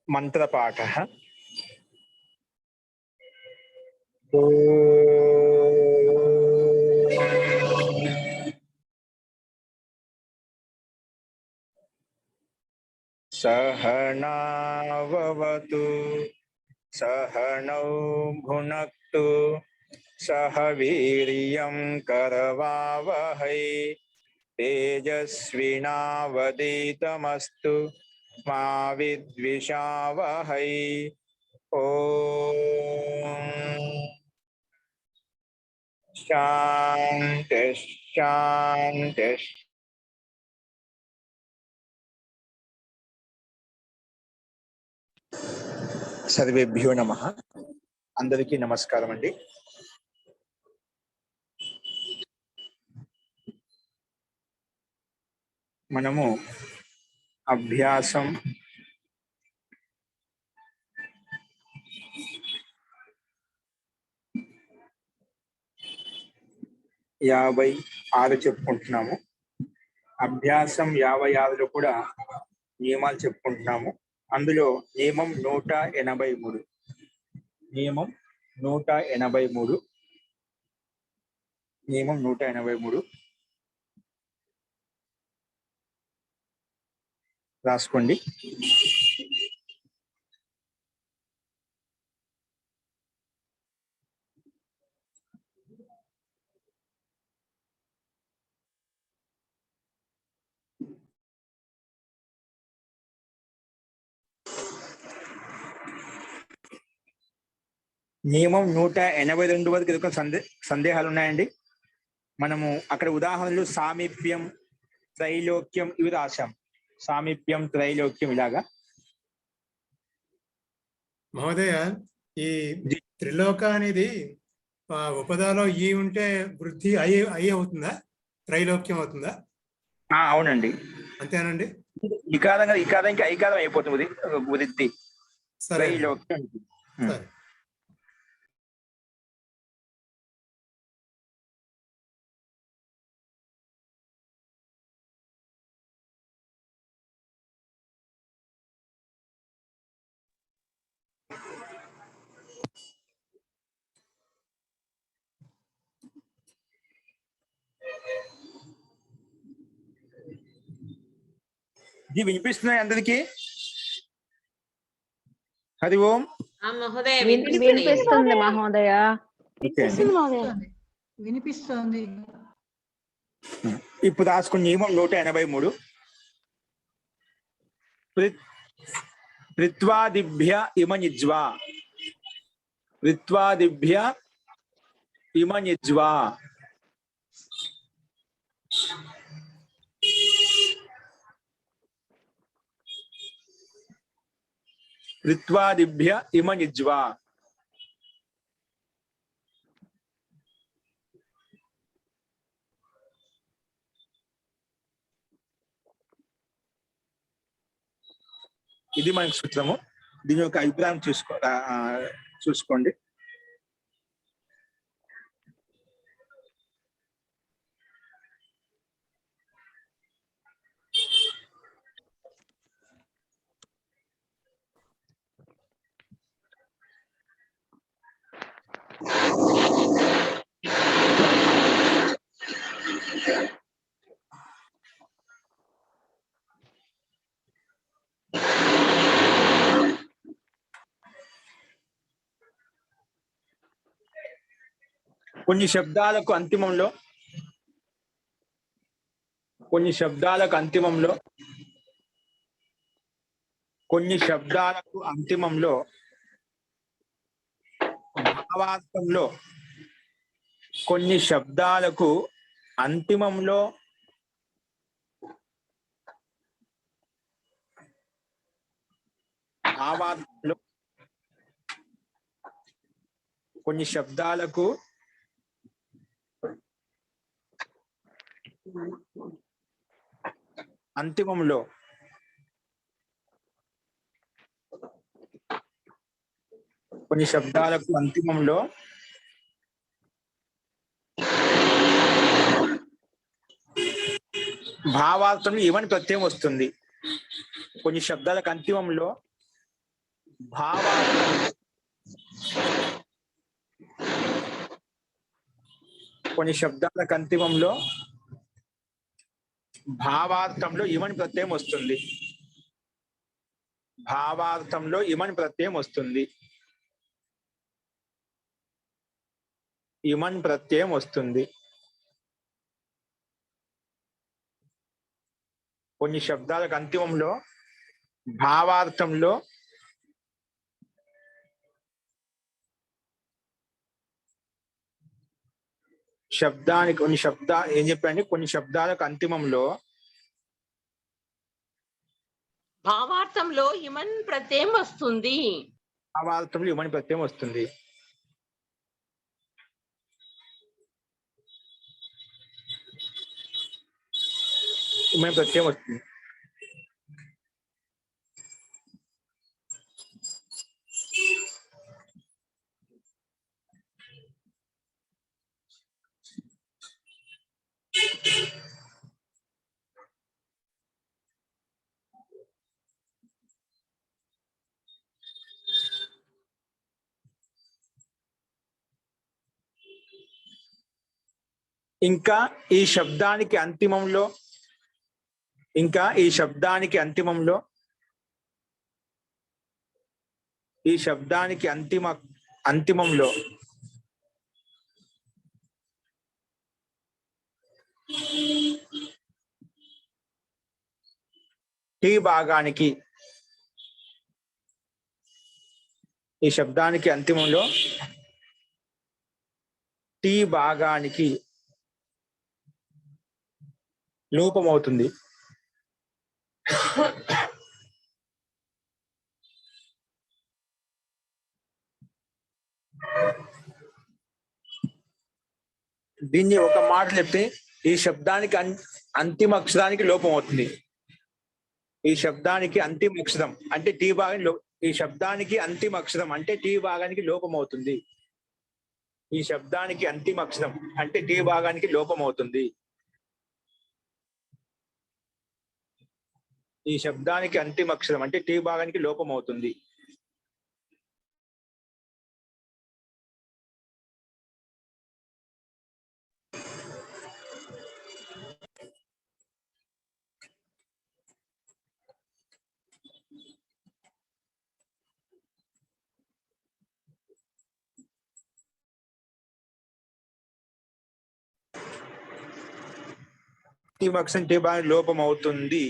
మంత్రపాఠः सहनाववतु सहनौ भुनक्तु सह वीर्यं करवावहै तेजस्विनावधीतमस्तु मा विद्विषावहै। ओम शांति शांति। సర్వేభ్యో నమః. అందరికీ నమస్కారం అండి. మనము అభ్యాసం 56 చెప్పుకుంటున్నాము. అభ్యాసం 56లో కూడా నియమాలు చెప్పుకుంటున్నాము. అందులో నియమం 183 నియమం 183 రాసుకోండి. నియమం 182 వరకు ఎదుక సందేహాలు ఉన్నాయండి. మనము అక్కడ ఉదాహరణలు సామీప్యం, త్రైలోక్యం ఇవి రాశాం. సామీప్యం, త్రైలోక్యం ఇలాగా. మహోదయ, ఈ త్రిలోక అనేది ఉపదాలో ఈ ఉంటే వృద్ధి అయ్యి అవుతుందా, త్రైలోక్యం అవుతుందా? అవునండి, అంతేనండి. ఇకారంగా ఇకారానికి ఐకారం అయిపోతుంది వృద్ధి. త్రైలోక్యం. సరే. ఇది వినిపిస్తున్నాయి అందరికి? హరి ఓం. వినిపిస్తుంది మహోదయ. వినిపిస్తుంది. ఇప్పుడు రాసుకున్న నియమం 183. ఋత్వాదిభ్య ఇమనిజ్వా, ఋత్వాదిభ్య ఇమనిజ్వా. ఋత్వాదిభ్య ఇమనిజ్వా. ఇది మనకు సూత్రము. దీని యొక్క అభిప్రాయం చూసుకోండి. కొన్ని శబ్దాలకు అంతిమంలో భావార్థంలో కొన్ని శబ్దాలకు అంతిమంలో భావార్థంలో ఏమని ప్రత్యయం వస్తుంది. కొన్ని శబ్దాలకు అంతిమంలో భావార్థం కొన్ని శబ్దాలకు అంతిమంలో భావార్థంలో ఇమని ప్రత్యయం వస్తుంది. భావార్థంలో ఇమని ప్రత్యయం వస్తుంది. ఇమన్ ప్రత్యయం వస్తుంది. కొన్ని శబ్దాలకు అంతిమంలో భావార్థంలో శబ్దానికి ఏం చెప్పండి, కొన్ని శబ్దాలకు అంతిమంలో భావార్థంలో ఇమన్ ప్రత్యయం వస్తుంది. భావార్థంలో ఇమని ప్రత్యయం వస్తుంది. ఇమని ప్రత్యయం వస్తుంది. ఇంకా ఈ శబ్దానికి అంతిమంలో అంతిమంలో టీ భాగానికి ఈ శబ్దానికి అంతిమంలో టీ భాగానికి లోపమవుతుంది. దీన్ని ఒక మాట చెప్తే ఈ శబ్దానికి అంతిమ అక్షరానికి లోపం అవుతుంది. ఈ శబ్దానికి అంతిమ అక్షరం అంటే టీ భాగానికి ఈ శబ్దానికి అంతిమ అక్షరం అంటే టీ భాగానికి లోపం అవుతుంది. ఈ శబ్దానికి అంతిమ అక్షరం అంటే టీ భాగానికి లోపం అవుతుంది. ఈ శబ్దానికి అంతిమ అక్షరం అంటే టీ భాగానికి లోపం అవుతుంది. అంతిమ అక్షరం టీ భాగానికి లోపం అవుతుంది.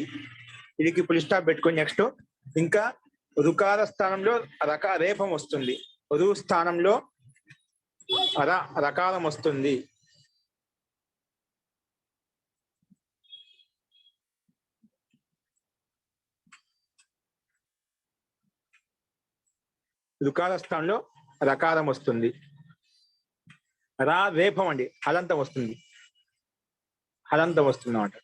ఇది ఫుల్ స్టాప్ పెట్టుకొని నెక్స్ట్ ఇంకా రుకార స్థానంలో రేపం వస్తుంది. రు స్థానంలో రకారం వస్తుంది. రుకార స్థానంలో రకారం వస్తుంది. రేపం అండి హలంతం వస్తుంది. హలంతం వస్తుంది అన్నమాట.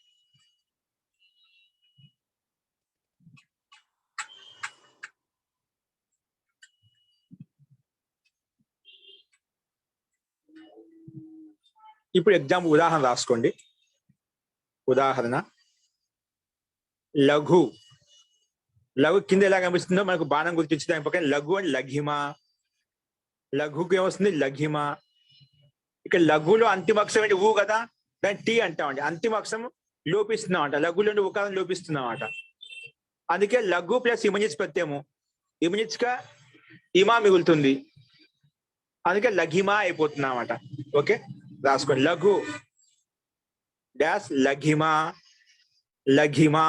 ఇప్పుడు ఎగ్జాంపుల్ ఉదాహరణ రాసుకోండి. ఉదాహరణ లఘు. లఘు కింద ఎలా కనిపిస్తుందో మనకు బాణం గుర్తించి దాని పక్కన లఘు అని లఘిమ. లఘుకి ఏమొస్తుంది లఘిమ. ఇక్కడ లఘులో అంతిమ అక్షరం ఏంటి ఊ కదా, దాన్ని టీ అంటామండి. అంతిమ అక్షరం లోపిస్తున్నాం అంట. లఘులో ఉకారం లోపిస్తున్నాం అంట. అందుకే లఘు ప్లస్ ఇమజిట్స్ ప్రత్యయము. ఇమజిట్స్ గా ఇమా మిగులుతుంది. అందుకే లఘిమా అయిపోతున్నామట. ఓకే రాసుకోండి. లఘు డాష్ లఘిమా. లఘిమా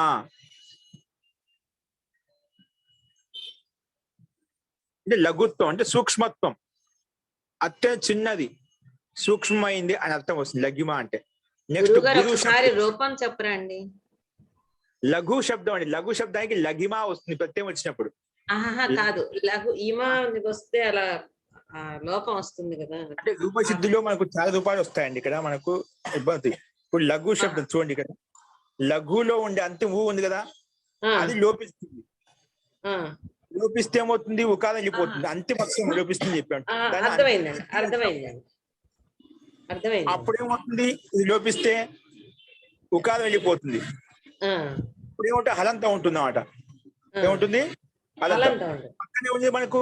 అంటే లఘుత్వం అంటే సూక్ష్మత్వం, అత్యంత చిన్నది, సూక్ష్మమైంది అని అర్థం వస్తుంది లఘిమా అంటే. నెక్స్ట్ రూపం చెప్పరండి. లఘు శబ్దం అండి. లఘు శబ్దానికి లఘిమా వస్తుంది ప్రత్యయం వచ్చినప్పుడు. కాదు లఘు ఈమా వస్తే అలా లోపం వస్తుంది కదా. అంటే రూపసిద్ధిలో మనకు చాలా రూపాలు వస్తాయండి. ఇక్కడ మనకు ఇబ్బంది. ఇప్పుడు లఘు శబ్దం చూడండి, ఇక్కడ లఘులో ఉండే అంతిమ ఊ ఉంది కదా, అది లోపిస్తుంది. లోపిస్తే ఏమవుతుంది ఉకారం వెళ్ళిపోతుంది. అంతిమ అక్షరం లోపిస్తుంది చెప్పాడు. అప్పుడు ఏమవుతుంది ఇది లోపిస్తే ఉకారం వెళ్ళిపోతుంది. ఇప్పుడు ఏమంటే హలంతం ఉంటుంది అన్నమాట. ఏముంటుంది అలంతం. అలంతం అండి. పక్కనే ఉంది మనకు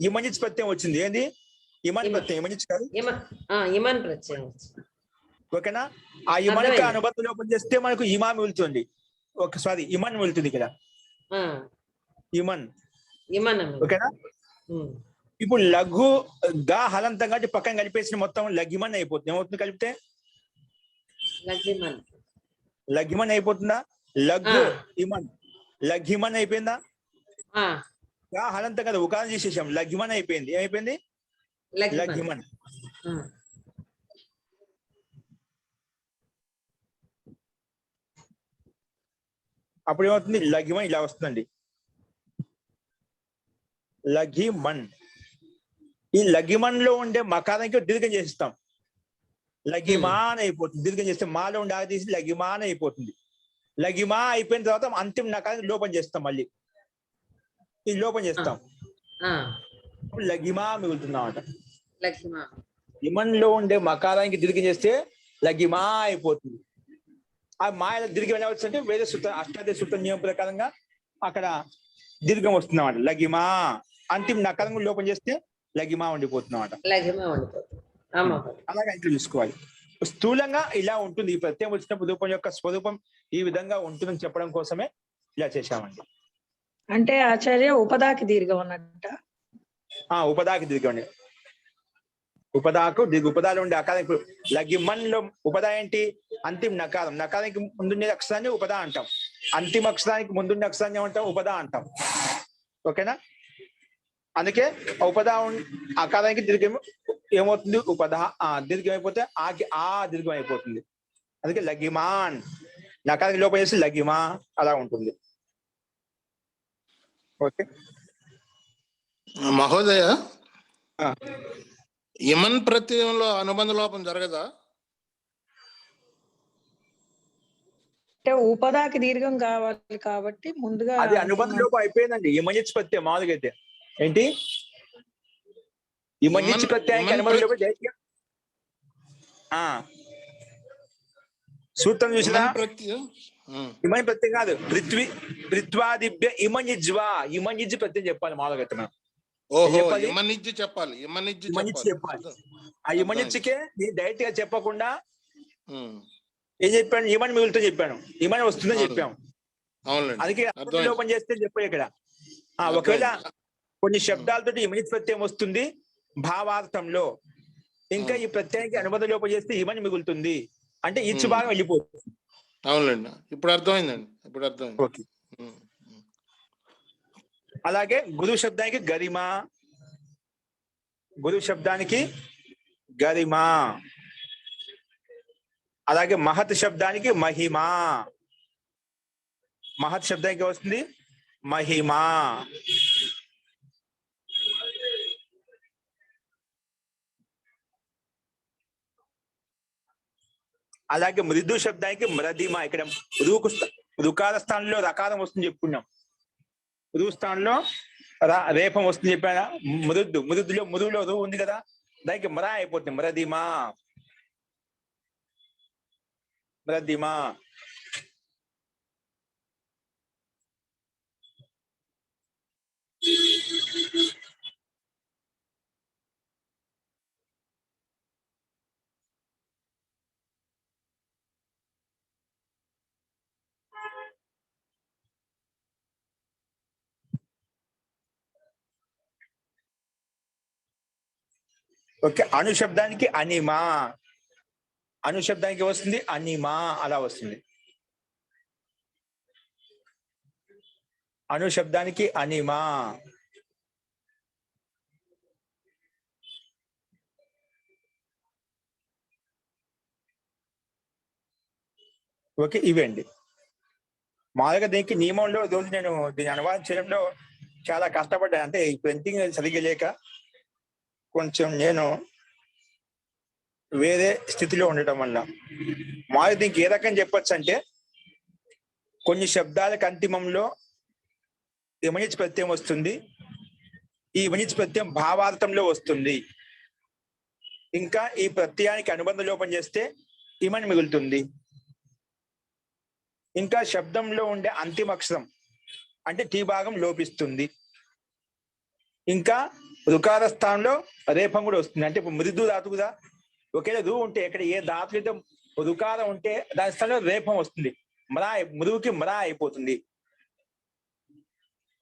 ఇమనిచ్ ప్రత్యయం వచ్చింది. ఏంది? ఇమన్ ఇమ. ప్రత్యయం. ఇమనిచ్ కాదు. ఇమన్ ప్రత్యయం వచ్చింది. ఓకేనా? ఆ ఇమన్కి అర్థమైంది. అనుబంధ లోపం చేస్తే మనకు ఇమా మిగులుతుంది. ఓకే, సారీ, ఇమన్ మిగులుతుంది ఇక్కడ. ఆ, ఇమన్. ఇమన్ అండి. ఓకేనా? ఉమ్. ఇప్పుడు లఘు గా హలంతం కాబట్టి పక్కన కలిపేసిన మొత్తం లఘిమన్ అయిపోతుంది. ఏమవుతుంది కలిపితే? లఘిమన్. లఘిమన్ అయిపోతుందా? లఘు ఆ. ఇమన్ లఘిమన్ అయిపోయిందా? ఆ, గా హలంతం కదా, ఉకారం చేసేసాం, లఘిమన్ అయిపోయింది. ఏమైపోయింది? లఘిమన్. లఘిమన్. ఆ. అప్పుడు ఏమవుతుంది? లఘిమన్ ఇలా వస్తుందండి. లఘిమన్. ఈ లఘిమన్ లో ఉండే మకారానికి దీర్ఘం చేసిస్తాం. లఘిమాన్ అయిపోతుంది. దీర్ఘం చేస్తే మాలో ఉండే ఆగి తీసి లఘిమాన్ అయిపోతుంది. లఘిమా అయిపోయిన తర్వాత అంతిమ నకారానికి లోపం చేస్తాం. మళ్ళీ ఈ లోపం చేస్తాం. ఆ, లఘిమా మిగులుతుంది అన్నమాట. లఘిమా. ఇమన్ లో ఉండే మకారానికి దీర్ఘం చేస్తే లఘిమా అయిపోతుంది. ఆ మాయల దీర్ఘం ఎలా వచ్చిందంటే వేద సూత్ర అష్టాదశ సూత్ర నియమం ప్రకారంగా అక్కడ దీర్ఘం వస్తుంది అన్నమాట. లఘిమా. అంతిమ నకారం లోపం చేస్తే లఘిమా ఉండిపోతుంది అన్నమాట. లఘిమా ఉండిపోతుంది. ఆమా. అలాగే ఇంట్లో చూసుకోవాలి. స్థూలంగా ఇలా ఉంటుంది. ఈ ప్రత్యయం వచ్చినప్పుడు రూపం యొక్క స్వరూపం ఈ విధంగా ఉంటుందని చెప్పడం కోసమే ఇలా చేశామండి. అంటే ఆచార్య ఉపదాకి దీర్ఘం అన్నట్ట. ఉపదాకి దీర్ఘం అండి. ఉపదాకు ఉపదాలు ఉండే అకారం. ఇప్పుడు లఘిమన్లో ఉపదా ఏంటి? అంతిమ నకారం. నకారానికి ముందుండే అక్షరాన్ని ఉపదా అంటాం. అంతిమ అక్షరానికి ముందుండే అక్షరాన్ని ఏమంటాం? ఉపదా అంటాం. ఓకేనా? అందుకే ఉపదా అకారానికి దీర్ఘం ఏమవుతుంది? ఉపదా. దీర్ఘం అయిపోతే ఆ దీర్ఘం అయిపోతుంది. అందుకే లఘిమాన్. నకారానికి లోపం చేసి లఘిమా అలా ఉంటుంది. ఓకే మహోదయ, ఇమన్ ప్రత్యయంలో అనుబంధ లోపం జరగదా? అంటే ఉపదాకి దీర్ఘం కావాలి కాబట్టి ముందుగా అది అనుబంధ లోపం అయిపోయిందండి. ఇమనిచ్ ప్రత్యయం మామూలుగా అయితే ఏంటి? ఇమనిచ్ ప్రత్యయానికి అనుబంధ లోపం డైరెక్ట్గా సూత్రం చూసినా ఇమని ప్రత్యయం కాదు. పృథ్వాదిభ్య ఇమనిజ్వా. ఇమనిజ్ ప్రత్యయం చెప్పాలి మామూలుగా అయితే మనం. ఓహో, ఇమనిజ్ చెప్పాలి. ఇమనిజ్ చెప్పాలి. ఆ ఇమనిచ్కే నేను డైరెక్ట్ గా చెప్పకుండా ఏం చెప్పాను? ఇమన్ మిగులుతో చెప్పాను. ఇమన్ వస్తుందని చెప్పాము. అందుకే లోపం చేస్తే చెప్పాను ఇక్కడ. ఒకవేళ కొన్ని శబ్దాలతో ఇమనిజ్ ప్రత్యయం వస్తుంది భావార్థంలో, ఇంకా ఈ ప్రత్యయానికి అనుబంధ లోపం చేస్తే ఇమన్ మిగులుతుంది అంటే ఇచ్చు భాగం వెళ్ళిపోతుంది. అవునండి, ఇప్పుడు అర్థమైందండి. ఓకే. అలాగే గురు శబ్దానికి గరిమ. గురు శబ్దానికి గరిమ. అలాగే మహత్ శబ్దానికి మహిమ. మహత్ శబ్దానికి వస్తుంది మహిమ. అలాగే మృదు శబ్దానికి మృదిమ. ఇక్కడ రుకార స్థానంలో రకారం వస్తుంది చెప్పుకున్నాం. రు స్థానంలో రేపం వస్తుంది చెప్పాను. మృదులో మృదులో రు ఉంది కదా, దానికి మరా అయిపోతుంది. మృదిమా. మృదిమా. ఓకే. అణు శబ్దానికి అనిమా. అణు శబ్దానికి వస్తుంది అనిమా, అలా వస్తుంది. అణు శబ్దానికి అనిమా. ఓకే, ఇవండి మామూలుగా. దీనికి నియమంలో రోజు నేను దీన్ని అనువాదం చేయడంలో చాలా కష్టపడ్డాను. అంటే ఈ ప్రింటింగ్ సరిగ్గా లేక కొంచెం నేను వేరే స్థితిలో ఉండటం వల్ల మాది దీనికి ఏ రకం చెప్పొచ్చు అంటే, కొన్ని శబ్దాలకు అంతిమంలో ఇమనిచ్ ప్రత్యయం వస్తుంది. ఈ ఇమనిచ్ ప్రత్యయం భావార్థంలో వస్తుంది. ఇంకా ఈ ప్రత్యయానికి అనుబంధ లోపం చేస్తే ఇమన్ మిగులుతుంది. ఇంకా శబ్దంలో ఉండే అంతిమ అక్షరం అంటే టీ భాగం లోపిస్తుంది. ఇంకా రుకార స్థానంలో రేపం కూడా వస్తుంది. అంటే ఇప్పుడు మృదు ధాతు కదా, ఒకేలా రు ఉంటే ఎక్కడ ఏ ధాతు అయితే రుకారం ఉంటే దాని స్థానంలో రేపం వస్తుంది. మృదువుకి మరా అయిపోతుంది.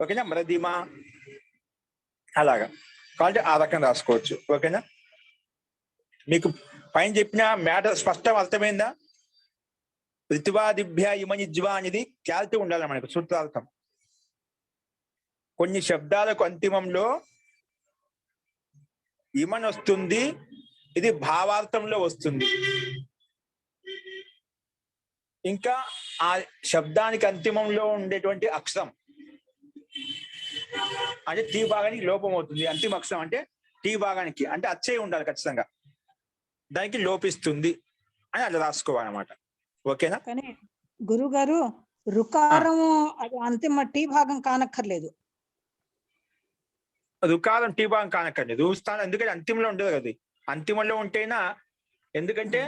ఓకేనా, మృదిమ అలాగా. కాబట్టి ఆ రకం రాసుకోవచ్చు. ఓకేనా, మీకు పైన చెప్పిన మ్యాటర్ స్పష్టం అర్థమైందా? ఋతువాదిభ్య ఇమనిజ్వా అనేది క్లారిటీ ఉండాలి మనకు. సూత్రార్థం కొన్ని శబ్దాలకు అంతిమంలో ఇమన్ వస్తుంది, ఇది భావార్థంలో వస్తుంది. ఇంకా ఆ శబ్దానికి అంతిమంలో ఉండేటువంటి అక్షరం అంటే టీ భాగానికి లోపం అవుతుంది. అంతిమ అక్షరం అంటే టీ భాగానికి అంటే అచ్చే ఉండాలి ఖచ్చితంగా, దానికి లోపిస్తుంది అని అట్లా రాసుకోవాలన్నమాట. ఓకేనా? కానీ గురువు గారు రుకారము అది అంతిమ టీ భాగం కానక్కర్లేదు. రుకారం టీ భాగం కానక్కర్లేదు. స్థానం ఎందుకంటే అంతిమంలో ఉండదు కదా, అంతిమంలో ఉంటేనా, ఎందుకంటే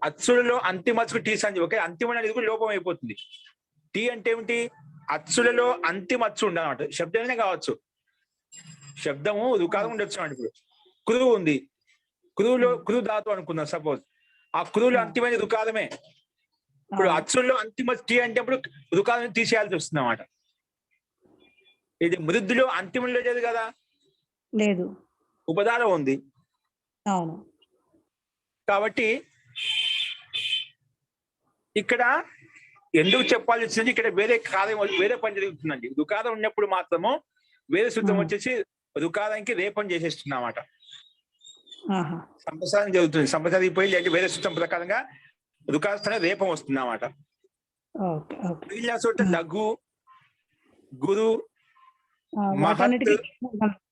అచ్చులలో అంతిమ అచ్చుకు టీ సంధి. ఓకే, అంతిమ అనేది కూడా లోపం అయిపోతుంది. టీ అంటే ఏమిటి? అచ్చులలో అంతిమ అచ్చు ఉండాలన్నమాట. శబ్దమే కావచ్చు, శబ్దము రుకారం ఉండొచ్చు. అంటే ఇప్పుడు కురువు ఉంది, కురువులో కురు ధాతు అనుకుందాం సపోజ్, ఆ కురువులో అంతిమైన రుకారమే. ఇప్పుడు అచ్చుల్లో అంతిమ టీ అంటే ఇప్పుడు రుకారం తీసేయాల్సి వస్తుంది అన్నమాట. ఇది మృద్దులో అంతిమంలో లేదు కదా, లేదు, ఉపదాలో ఉంది. అవును. కాబట్టి ఇక్కడ ఎందుకు చెప్పాల్సి వచ్చింది, ఇక్కడ వేరే కార్యం వేరే పని జరుగుతుందండి. రుకారం ఉన్నప్పుడు మాత్రము వేరే సూత్రం వచ్చేసి రుకారానికి రేపం చేసేస్తున్నమాట. సంప్రసారం జరుగుతుంది, సంప్రసారం పోయి అంటే వేరే సూత్రం ప్రకారంగా రుకార రేపం వస్తుంది అన్నమాట. లఘు, గురు,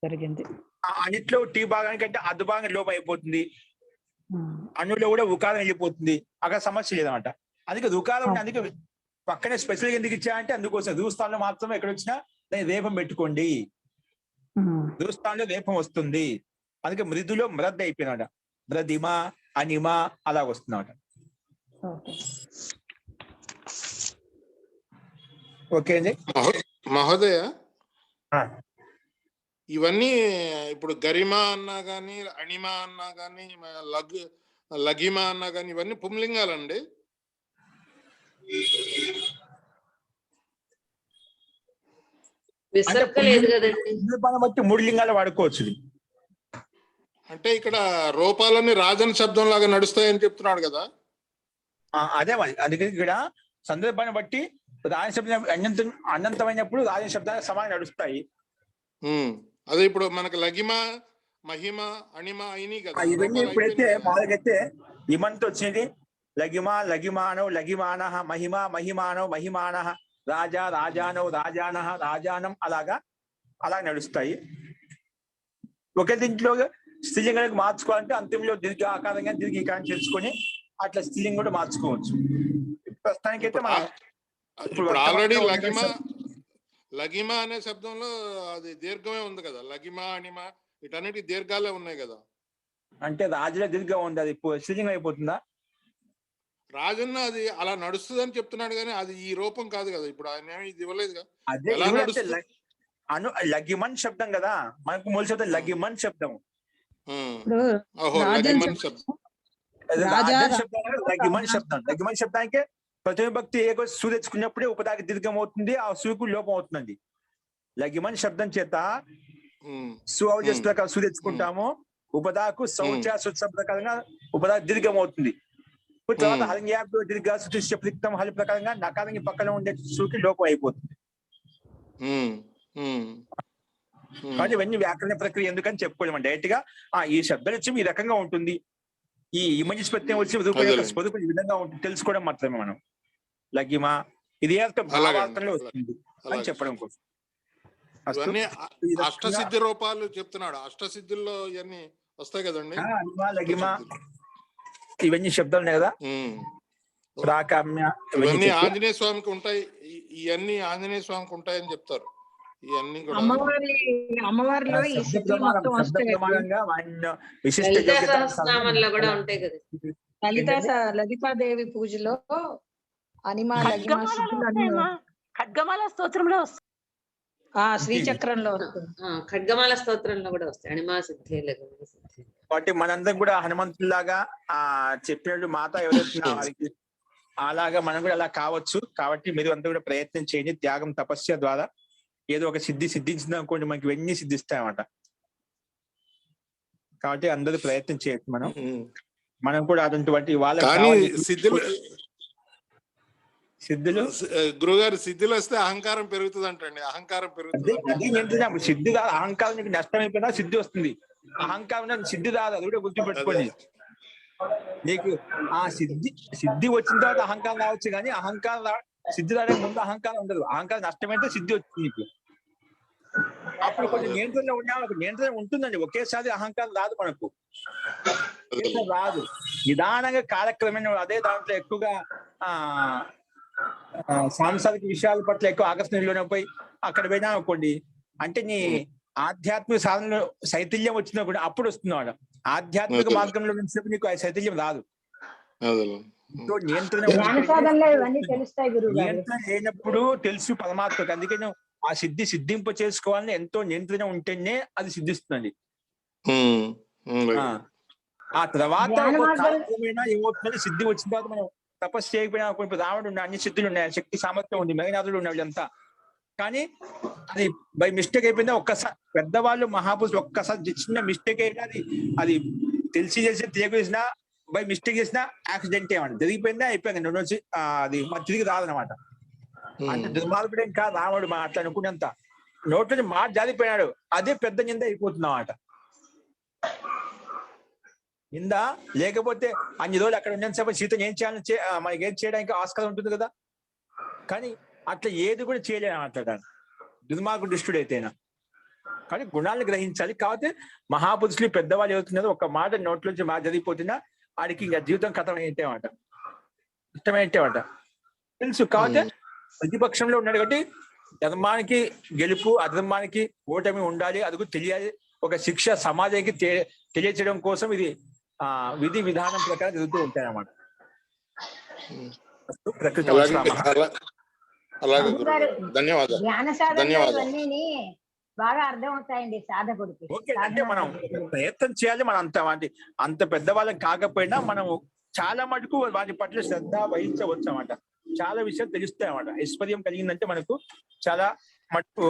జరిగింది. అన్నిట్లో టీ భాగానికి అంటే అర్ధ భాగం లోపం అయిపోతుంది, అన్నిలో కూడా ఉకారం వెళ్ళిపోతుంది. అక్కడ సమస్య లేదన్నమాట. అందుకే రుకారం అందుకే పక్కనే స్పెషల్ ఎందుకు ఇచ్చా అంటే అందుకోసం రుస్థానంలో మాత్రమే ఎక్కడ వచ్చినా దాన్ని రేపం పెట్టుకోండి. రుస్థానంలో రేపం వస్తుంది. అందుకే మృదులో మృద్ అయిపోయినాడ, మృదిమ, అనిమ అలా వస్తున్నమాట. ఓకే అండి. మహోదయ, ఇవన్నీ ఇప్పుడు గరిమ అన్నా గానీ, అణిమ అన్నా గానీ, లఘిమ అన్నా గానీ ఇవన్నీ పుంలింగాలండి. విసర్గ లేదు కదండి. బట్టి 3 లింగాలు వాడుకోవచ్చు. అంటే ఇక్కడ రూపాలన్నీ రాజన్ శబ్దం లాగా నడుస్తాయని చెప్తున్నాడు కదా. అదే మరి, అందుకని ఇక్కడ సందర్భాన్ని బట్టి రాజ శబ్దం అనంతమైనప్పుడు రాజ శబ్దాలు సమానం నడుస్తాయి. అదే ఇప్పుడు మనకి లఘిమ, మహిమ, అణిమ అయినాయి కదా. ఇవన్నీ ఇప్పుడైతే మామూలుగైతే ఇమంతో వచ్చినది లఘిమ, లఘిమానో, లఘిమాన, మహిమ, మహిమానో, మహిమాన, రాజా, రాజానో, రాజాన, రాజానం అలాగా నడుస్తాయి. ఒకే దీంట్లో స్త్రీలింగానికి మార్చుకోవాలంటే అంతిమంలో దీర్ఘ ఆకారంగా దీర్ఘీకారం చేసుకొని అట్లా స్త్రీలింగం కూడా మార్చుకోవచ్చు. ప్రస్తుతానికైతే మనం ఇప్పుడు ఆల్రెడీ లఘిమ అనే శబ్దంలో అది దీర్ఘమే ఉంది కదా. లఘిమ, అణిమ వీటన్నిటి దీర్ఘాలే ఉన్నాయి కదా. అంటే రాజులో దీర్ఘం ఉంది, అది స్త్రీలింగం అయిపోతుందా? రాజన్న అది అలా నడుస్తుంది అని చెప్తున్నాడు కానీ అది ఈ రూపం కాదు కదా. ఇప్పుడు ఆయన ఇది ఇవ్వలేదు. లఘిమన్ శబ్దం కదా మనకు మూల శబ్దం లఘిమన్ శబ్దం. లఘిమన్ శబ్దం, లఘిమన్ శబ్దానికి ప్రథమ భక్తి ఏకో సు తెచ్చుకున్నప్పుడే ఉపదాకి దీర్ఘం అవుతుంది, ఆ సుకు లోపం అవుతుందండి. లఘిమన్ శబ్దం చేత సు అవజస్ ప్రకారం సు తెచ్చుకుంటాము, ఉపదాకు శౌచ సుత్స ప్రకారంగా ఉపదా దీర్ఘం అవుతుంది. తర్వాత హలింగ్యాప్ దీర్ఘ సుతిష్టం హలి ప్రకారంగా నకారంగి పక్కన ఉండే సుకి లోపం అయిపోతుంది. కాబట్టి ఇవన్నీ వ్యాకరణ ప్రక్రియ ఎందుకని చెప్పుకోలేము డైరెక్ట్ గా. ఈ శబ్దం వచ్చి ఈ రకంగా ఉంటుంది, ఈ ఇమేజ్ ప్రత్యయం వచ్చి స్వరూపం ఈ విధంగా ఉంటుంది తెలుసుకోవడం మాత్రమే మనం. లఘిమ ఇది భావార్థంలో వస్తుంది అని చెప్పడం కోసం. అష్టసిద్ధి రూపాలు చెప్తున్నాడు. అష్టసిద్ధుల్లో ఇవన్నీ వస్తాయి కదండి. లఘిమ ఇవన్నీ శబ్దాలు ఉన్నాయి కదా, ప్రాకామ్య ఇవన్నీ ఆంజనేయ స్వామికి ఉంటాయి. ఇవన్నీ ఆంజనేయ స్వామికి ఉంటాయని చెప్తారు. ఇవన్నీ కూడా అమ్మవారిలో ఈ సిద్ధులు మొత్తం వస్తాయి. లలితా సహస్రనామంలో కూడా ఉంటాయి కదా. లలితాదేవి పూజలో అనిమ, లఘిమ, సిద్ధులు ఖడ్గమాల స్తోత్రంలో వస్తాయి. శ్రీచక్రంలో వస్తుంది. ఖడ్గమాల స్తోత్రంలో కూడా వస్తాయి అణిమా సిద్ధి లఘుమా సిద్ధి. కాబట్టి మనందరం కూడా హనుమంతులాగా చెప్పినట్టు మాత ఎవరైతే వారికి అలాగా మనం కూడా అలా కావచ్చు. కాబట్టి మీరు అందరూ కూడా ప్రయత్నం చేయండి. త్యాగం తపస్య ద్వారా ఏదో ఒక సిద్ధించింది అనుకోండి, మనకి ఇవన్నీ సిద్ధిస్తాయన్నమాట. కాబట్టి అందరూ ప్రయత్నం చేయొచ్చు. మనం కూడా అటువంటి వాళ్ళ సిద్ధులు గురుగారు సిద్ధులు వస్తే అహంకారం పెరుగుతుంది అంటండి. అహంకారం పెరుగుతుంది. సిద్ధి రాదు. అహంకారం నీకు నష్టం అయిపోయినా సిద్ధి వస్తుంది. అహంకారం సిద్ధి రాదు, అది కూడా గుర్తుపెట్టుకోండి. నీకు ఆ సిద్ధి వచ్చిన తర్వాత అహంకారం రావచ్చు, కానీ సిద్ధి రావడానికి ముందు అహంకారం ఉండదు. అహంకారం నష్టమైతే సిద్ధి వచ్చింది నీకు. అప్పుడు కొంచెం నియంత్రణలో ఉన్నావు. నియంత్రణ ఉంటుందండి, ఒకేసారి అహంకారం రాదు మనకు, రాదు. నిదానంగా కాలక్రమేణ అదే దాంట్లో ఎక్కువగా సాంసారిక విషయాల పట్ల ఎక్కువ ఆకర్షణలోనే పోయి అక్కడ పోయినా అనుకోండి, అంటే నీ ఆధ్యాత్మిక సాధనలో శైథిల్యం వచ్చినప్పుడు అప్పుడు వస్తున్నాడు. ఆధ్యాత్మిక మార్గంలో నుంచి నీకు ఆ శైథిల్యం రాదు. నియంత్రణ లేనప్పుడు తెలుసు పరమాత్మకు. అందుకే నువ్వు ఆ సిద్ధింప చేసుకోవాలని ఎంతో నియంత్రణ ఉంటేనే అది సిద్ధిస్తుందండి. ఆ తర్వాత కాలక్రమేణా ఏమవుతుందంటే సిద్ధి వచ్చిన తర్వాత మనం తపస్సు చేయకపోయినా కొన్ని రావణుడు ఉన్నాయి, అన్ని సిద్ధులు ఉన్నాయి, శక్తి సామర్థ్యం ఉంది, మేఘనాథుడు ఉన్నాయి వీళ్ళంతా. కానీ అది బై మిస్టేక్ అయిపోయిందా, ఒక్కసారి పెద్దవాళ్ళు మహాపురుషులు ఒక్కసారి చిన్న మిస్టేక్ అయినా అది తెలిసి తెలియకుండా బై మిస్టేక్ చేసినా యాక్సిడెంట్ ఏమన్నా జరిగిపోయిందా అయిపోయింది. వచ్చి అది మరి తిరిగి రాదనమాట. అంటే దుర్మార్గుడే ఇంకా రావణుడు అట్లా అనుకునేంత నోట్లోంచి మాట జారిపోయినాడు, అదే పెద్ద నింద అయిపోతుంది అన్నమాట. నింద లేకపోతే అన్ని రోజులు అక్కడ ఉన్నంతసేపు సీతను ఏం చేయాలని మనకి ఏం చేయడానికి ఆస్కారం ఉంటుంది కదా. కానీ అట్లా ఏది కూడా చేయలేను అన్నమాట దుర్మార్గుడు దుష్టుడైతేనా. కానీ గుణాలను గ్రహించాలి. కాబట్టి మహాపురుషులు పెద్దవాళ్ళు అవుతున్నారు, ఒక మాట నోట్లోంచి మాట జరిగిపోతున్నా వాడికి ఇంకా జీవితం కథం ఏంటేమాట, ఇష్టమేంటేమాట తెలుసు. కాబట్టి ప్రతిపక్షంలో ఉన్నాడు కాబట్టి ధర్మానికి గెలుపు, అధర్మానికి ఓటమి ఉండాలి, అది కూడా తెలియాలి. ఒక శిక్ష సమాజానికి తెలియచేయడం కోసం ఇది విధి విధానం ప్రకారం జరుగుతూ ఉంటాయి అన్నమాట. బాగా అర్థం అవుతాయండి సాధకుడికి. ఓకే, అంటే మనం ప్రయత్నం చేయాలి. మనం అంత పెద్దవాళ్ళం కాకపోయినా మనం చాలా మటుకు వాటి పట్ల శ్రద్ధ వహించవచ్చు అన్నమాట. చాలా విషయాలు తెలుస్తాయి అన్నమాట. ఐశ్వర్యం కలిగిందంటే మనకు చాలా మటుకు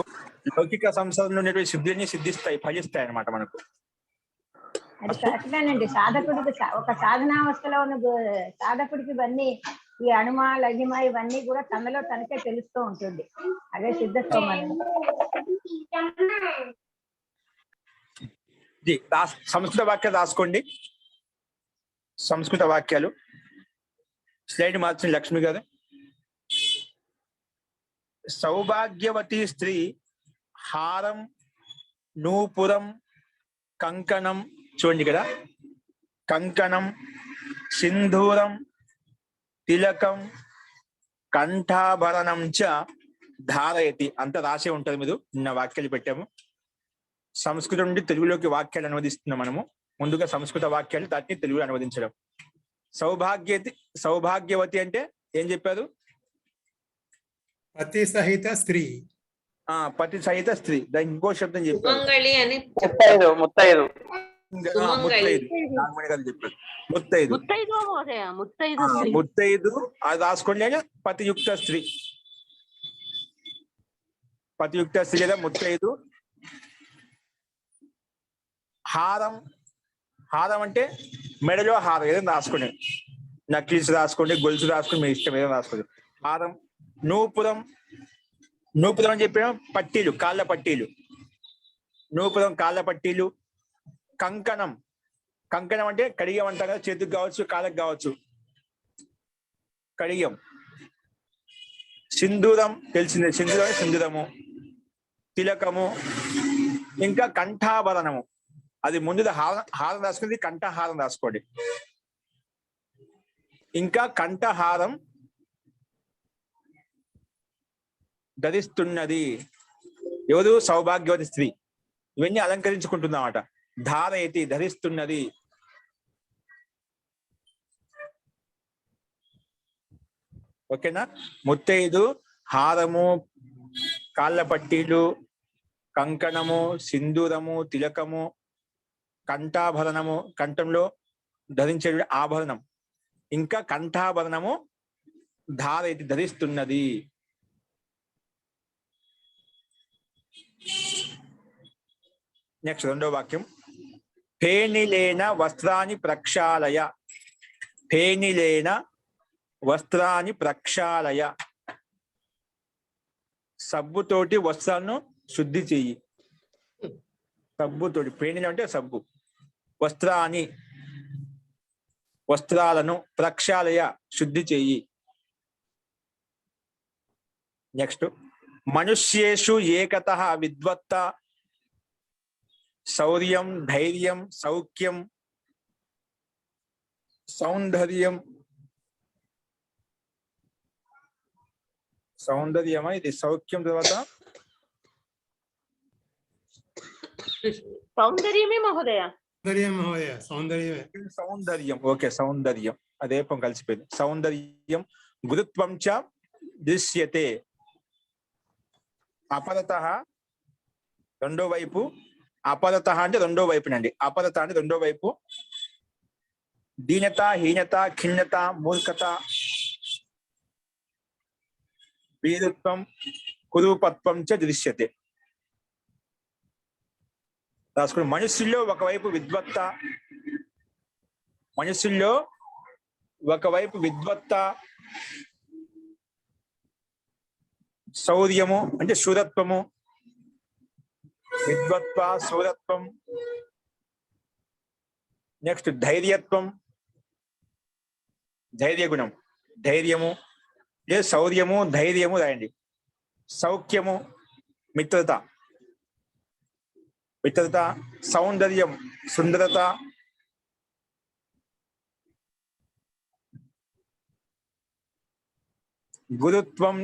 లౌకిక సంసారంలో ఉండేటువంటి సిద్ధులన్నీ సిద్ధిస్తాయి, ఫలిస్తాయి అన్నమాట మనకు. అది కరెక్టేనండి. సాధకుడికి ఒక సాధనావస్థలో ఉన్న సాధకుడికి ఇవన్నీ ఈ అణుమ లఘిమ ఇవన్నీ కూడా తనలో తనకే తెలుస్తూ ఉంటుంది. అదే సిద్ధత్వం అనేది. సంస్కృత వాక్యాలు రాసుకోండి. సంస్కృత వాక్యాలు స్లైడ్ మార్చండి లక్ష్మి గారు. సౌభాగ్యవతి స్త్రీ హారం నూపురం కంకణం, చూడండి ఇక్కడ కంకణం సింధూరం తిలకం కంఠాభరణం చ ధారయతి అంత రాసే ఉంటుంది. మీరు నిన్న వాక్యాలు పెట్టాము. సంస్కృతం నుండి తెలుగులోకి వాక్యాలు అనువదిస్తున్నాం మనము. ముందుగా సంస్కృత వాక్యాలు దాన్ని తెలుగులో అనువదించడం. సౌభాగ్యవతి అంటే ఏం చెప్పారు? పతి సహిత స్త్రీ. పతి సహిత స్త్రీ. దానికి ఇంకో శబ్దం చెప్పారు, ముత్తైదు. ముత్తైదు అది రాసుకోండి. పతియుక్త స్త్రీ, పతియుక్త స్త్రీ లేదా ముత్తైదు. హారం, హారం అంటే మెడలో హారం ఏదైనా రాసుకోండి. నక్లీస్ రాసుకోండి, గొలుసు రాసుకోండి, మీ ఇష్టం ఏదైనా రాసుకోండి. హారం. నూపురం, నూపురం అని చెప్పిన పట్టీలు, కాళ్ళ పట్టీలు. నూపురం కాళ్ళ పట్టీలు. కంకణం, కంకణం అంటే కడియం అంటారు కదా, చేతికి కావచ్చు కాళ్ళకి కావచ్చు, కడియం. సింధూరం తెలిసిందే, సింధూరం సింధూరము. తిలకము, ఇంకా కంఠాభరణము. అది ముందు హారం రాసుకుంది, కంఠహారం రాసుకోండి. ఇంకా కంఠహారం ధరిస్తున్నది ఎవరు? సౌభాగ్యవతి స్త్రీ. ఇవన్నీ అలంకరించుకుంటుందన్నమాట. ధారయతి ధరిస్తున్నది. ఓకేనా? ముత్తైదు హారము, కాళ్ళ పట్టీలు, కంకణము, సింధూరము, తిలకము, కంఠాభరణము, కంఠంలో ధరించే ఆభరణం, ఇంకా కంఠాభరణము ధరిస్తున్నది. నెక్స్ట్ రెండో వాక్యం, ఫేనిలేన వస్త్రాన్ని ప్రక్షాళయ. ఫేనిలేన వస్త్రాన్ని ప్రక్షాళయ. సబ్బుతోటి వస్త్రాలను శుద్ధి చెయ్యి. సబ్బుతోటి, ఫేనిల అంటే సబ్బు. వస్త్రాలను ప్రక్షాళయ, శుద్ధి చెయ్యి. నెక్స్ట్, మనుష్యేషు ఏకతః విద్వత్త శౌర్యం, ధైర్యం, సౌఖ్యం, సౌందర్యం. సౌందర్యమా ఇది? సౌఖ్యం తర్వాత సౌందర్యమే మహోదయ. సౌందర్యం మహోదయ, సౌందర్యమే. సౌందర్యం. ఓకే, సౌందర్యం అదేపం కలిసిపోయింది. సౌందర్యం. గురుత్వం చ దృశ్యతే. అపరతః రెండో వైపు. అపరతః అంటే రెండో వైపునండి. అపరత అంటే రెండో వైపు. దీనత, హీనత, ఖిన్నత, మూర్ఖత, వీరుత్వం, కురూపత్వం చ దృశ్యతే. రాసుకుని, మనుషుల్లో ఒకవైపు విద్వత్త, మనుషుల్లో ఒకవైపు విద్వత్త, శౌర్యము అంటే శూరత్వము, విద్వత్వ, శూరత్వం. నెక్స్ట్ ధైర్యత్వం, ధైర్య గుణం, ధైర్యము లేదా శౌర్యము, ధైర్యము రాయండి. సౌఖ్యము, మిత్రత, మిత్రత. సౌందర్యం, సుందరత. గురుత్వం,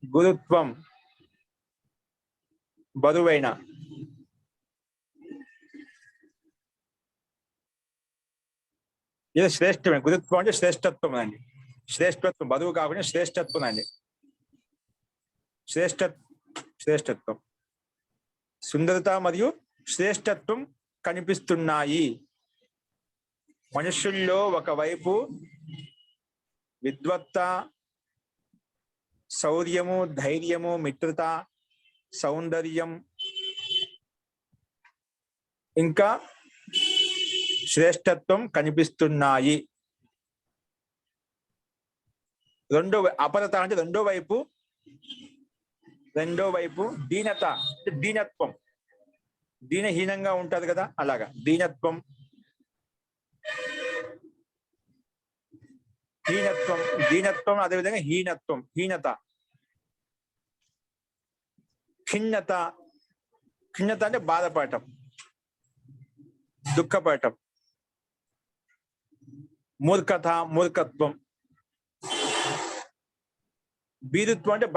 గురుత్వం బరువైన. ఇది శ్రేష్టమైన. గురుత్వం అంటే శ్రేష్టత్వం అండి. శ్రేష్టత్వం, బరువు కాకుండా శ్రేష్టత్వం అండి. శ్రేష్టత్వం. సుందరత మరియు శ్రేష్టత్వం కనిపిస్తున్నాయి. మనుషుల్లో ఒకవైపు విద్వత్త, శౌర్యము, ధైర్యము, మిత్రత, సౌందర్యం, ఇంకా శ్రేష్టత్వం కనిపిస్తున్నాయి. అపరత అంటే రెండో వైపు. దీనత అంటే దీనత్వం, దీనహీనంగా ఉంటది కదా, అలాగా దీనత్వం. దీనత్వం అదేవిధంగా హీనత్వం, హీనత. ఖిన్నత అంటే బాధపడటం, దుఃఖపడటం. మూర్ఖత్వం. బీరుత్వం అంటే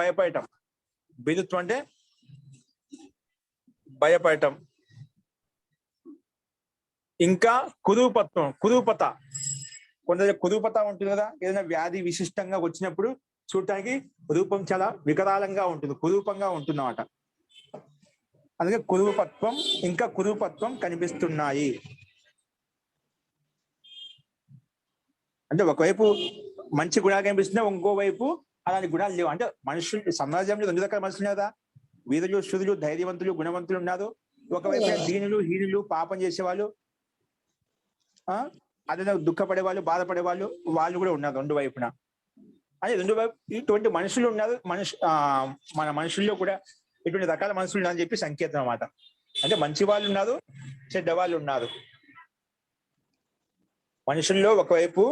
భయపడటం. ఇంకా కురూపత. కొందరు కురూపత ఉంటుంది కదా, ఏదైనా వ్యాధి విశిష్టంగా వచ్చినప్పుడు చూడటానికి రూపం చాలా వికరాలంగా ఉంటుంది, కురూపంగా ఉంటుందన్నమాట. అందుకే కురూపత్వం, ఇంకా కురూపత్వం కనిపిస్తున్నాయి. అంటే ఒకవైపు మంచి గుణాలు కనిపిస్తున్నాయి, ఇంకోవైపు అలాంటి గుణాలు లేవు. అంటే మనుషులు, సమాజంలో 2 రకాల మనుషులు కదా, వీరులు, శూరులు, ధైర్యవంతులు, గుణవంతులు ఉన్నారు. ఒకవైపు దీనులు, హీనులు, పాపం చేసేవాళ్ళు, అదే దుఃఖపడే వాళ్ళు, బాధపడే వాళ్ళు కూడా ఉన్నారు రెండు వైపున. అదే రెండు వైపు ఇటువంటి మనుషులు ఉన్నారు. మన మనుషుల్లో కూడా ఇటువంటి రకాల మనుషులు ఉన్నారని చెప్పి సంకేతం అన్నమాట. అంటే మంచి వాళ్ళు ఉన్నారు, చెడ్డ వాళ్ళు ఉన్నారు. మనుషుల్లో ఒకవైపు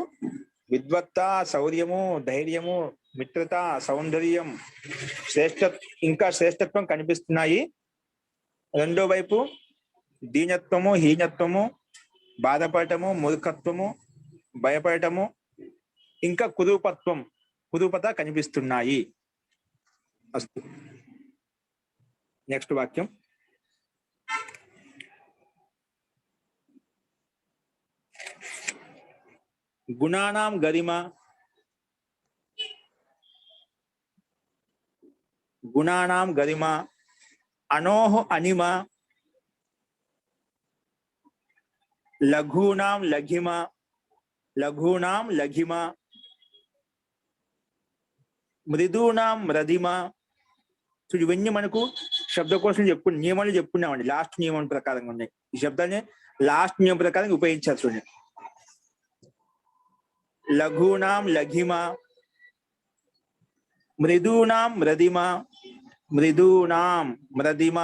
విద్వత్త, శౌర్యము, ధైర్యము, మిత్రత, సౌందర్యం, ఇంకా శ్రేష్టత్వం కనిపిస్తున్నాయి. రెండో వైపు దీనత్వము, హీనత్వము, బాధపడటము, మూర్ఖత్వము, భయపడటము, ఇంకా కురూపత కనిపిస్తున్నాయి. అస్తు. నెక్స్ట్ వాక్యం. గుణానాం గరిమ, గుణానాం గరిమ అనోహ అనిమ, లఘూనాం లఘిమ, లఘూనాం లఘిమ, మృదూనాం మృదిమ. సో ఇవన్నీ మనకు శబ్దకోశం నియమాలు చెప్పుకున్నామండి. లాస్ట్ నియమం ప్రకారంగా ఉన్నాయి. ఈ శబ్దాన్ని లాస్ట్ నియమం ప్రకారం ఉపయోగించారు. చూడండి, లఘూనాం లఘిమ, మృదూనాం మృదిమ, మృదూనాం మృదిమ,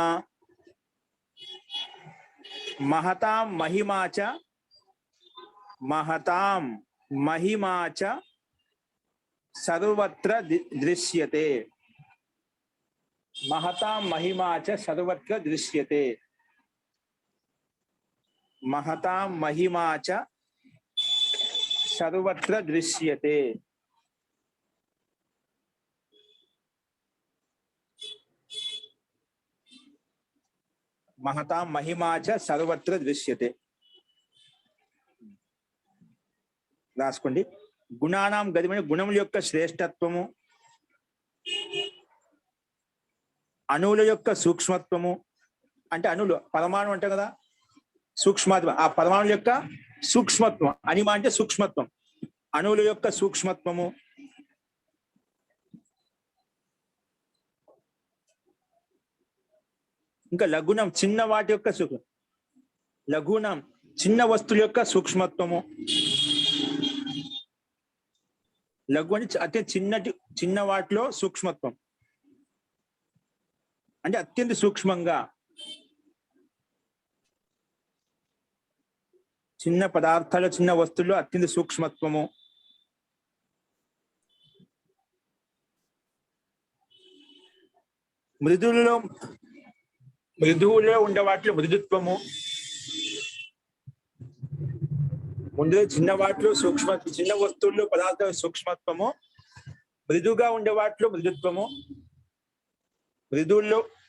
మహతాం మహిమాచ, మహతాం మహిమాచ సర్వత్ర దృశ్యతే. మహతాం మహిమాచ సర్వత్ర దృశ్యతే. మహతాం మహిమాచ సర్వత్ర దృశ్యతే. మహతాం మహిమాచ సర్వత్ర దృశ్యతే. రాసుకోండి. గుణానాం గదిమని గుణముల యొక్క శ్రేష్టత్వము, అణువుల యొక్క సూక్ష్మత్వము. అంటే అణువులు పరమాణు అంటే కదా సూక్ష్మత్వం. ఆ పరమాణుల యొక్క సూక్ష్మత్వం. అనిమ అంటే సూక్ష్మత్వం. అణువుల యొక్క సూక్ష్మత్వము, ఇంకా లఘునం చిన్న వాటి యొక్క సూక్ష్మ, లఘునం చిన్న వస్తువుల యొక్క సూక్ష్మత్వము. లఘు అంటే అతి చిన్న వాటిలో సూక్ష్మత్వం అంటే అత్యంత సూక్ష్మంగా, చిన్న పదార్థాలు చిన్న వస్తువుల్లో అత్యంత సూక్ష్మత్వము. మృదువులో ఉండే వాటిలో మృదుత్వము. ముందు చిన్న వాటిలో చిన్న వస్తువుల్లో పదార్థాల సూక్ష్మత్వము, మృదుగా ఉండే వాటిలో మృదుత్వము,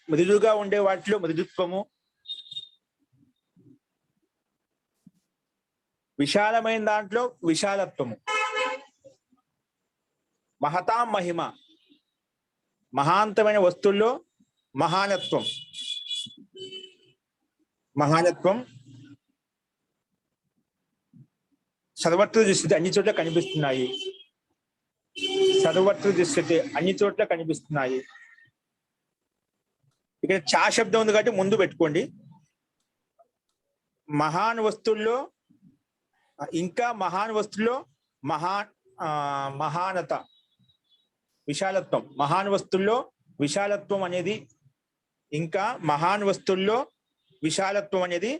మృదుగా ఉండే వాటిలో మృదుత్వము, విశాలమైన దాంట్లో విశాలత్వము. మహతాం మహిమ మహాంతమైన వస్తువుల్లో మహానత్వం. మహానత్వం సర్వత్ర దృష్టి అన్ని చోట్ల కనిపిస్తున్నాయి. సర్వత్ర దృష్టి అన్ని చోట్ల కనిపిస్తున్నాయి. ఇక్కడ చా శబ్దం ఉంది కాబట్టి ముందు పెట్టుకోండి. మహాన్ వస్తువుల్లో ఇంకా మహాన్ వస్తువుల్లో మహానత విశాలత్వం. మహాన్ వస్తువుల్లో విశాలత్వం అనేది ఇంకా మహాన్ వస్తువుల్లో విశాలత్వం అనేది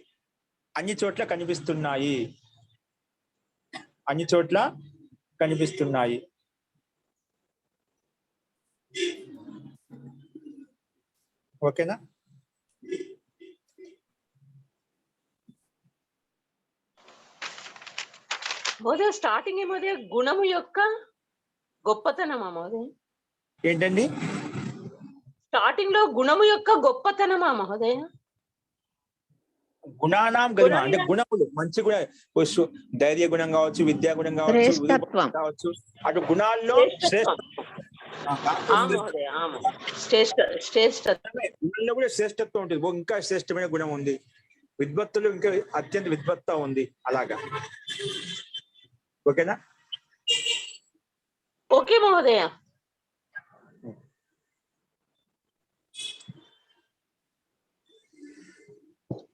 అన్ని చోట్ల కనిపిస్తున్నాయి. అన్ని చోట్ల కనిపిస్తున్నాయి. ఓకేనా? మోదయ స్టార్టింగ్ ఏమోదయ గుణము యొక్క గొప్పతనమా మహోదయ? ఏంటండి స్టార్టింగ్ లో గుణము యొక్క గొప్పతనమా మహోదయ? గుణానాం గరిమ అంటే గుణములు మంచి గుణ, ధైర్య గుణం కావచ్చు, విద్యా గుణం కావచ్చు, అటు గుణాల్లో గుణంలో కూడా శ్రేష్టత్వం ఉంటుంది. ఇంకా శ్రేష్టమైన గుణం ఉంది. విద్వత్తులు ఇంకా అత్యంత విద్వత్త ఉంది. అలాగా ఓకేనా? ఓకే మహోదయ.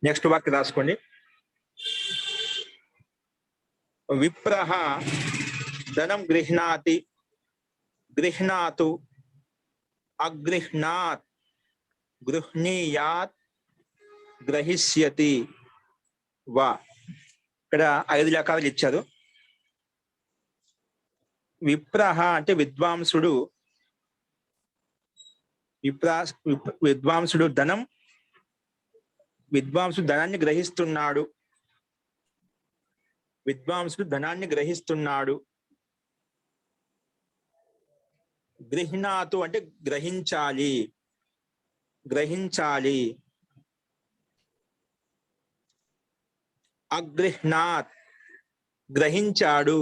నెక్స్ట్ వాక్యం రాసుకోండి. విప్రః ధనం గృహ్ణాతి, గృహ్ణాతు, అగృహ్ణాత్, గృహ్ణీయాత్, గ్రహిష్యతి వా. ఇక్కడ 5 రకాలు ఇచ్చారు. విప్రః అంటే విద్వాంసుడు. విద్వాంసుడు విద్వాంసుడు ధనాన్ని గ్రహిస్తున్నాడు. విద్వాంసుడు ధనాన్ని గ్రహిస్తున్నాడు. గృహ్ణాతు అంటే గ్రహించాలి. అగృహ్ణాత్ గ్రహించాడు.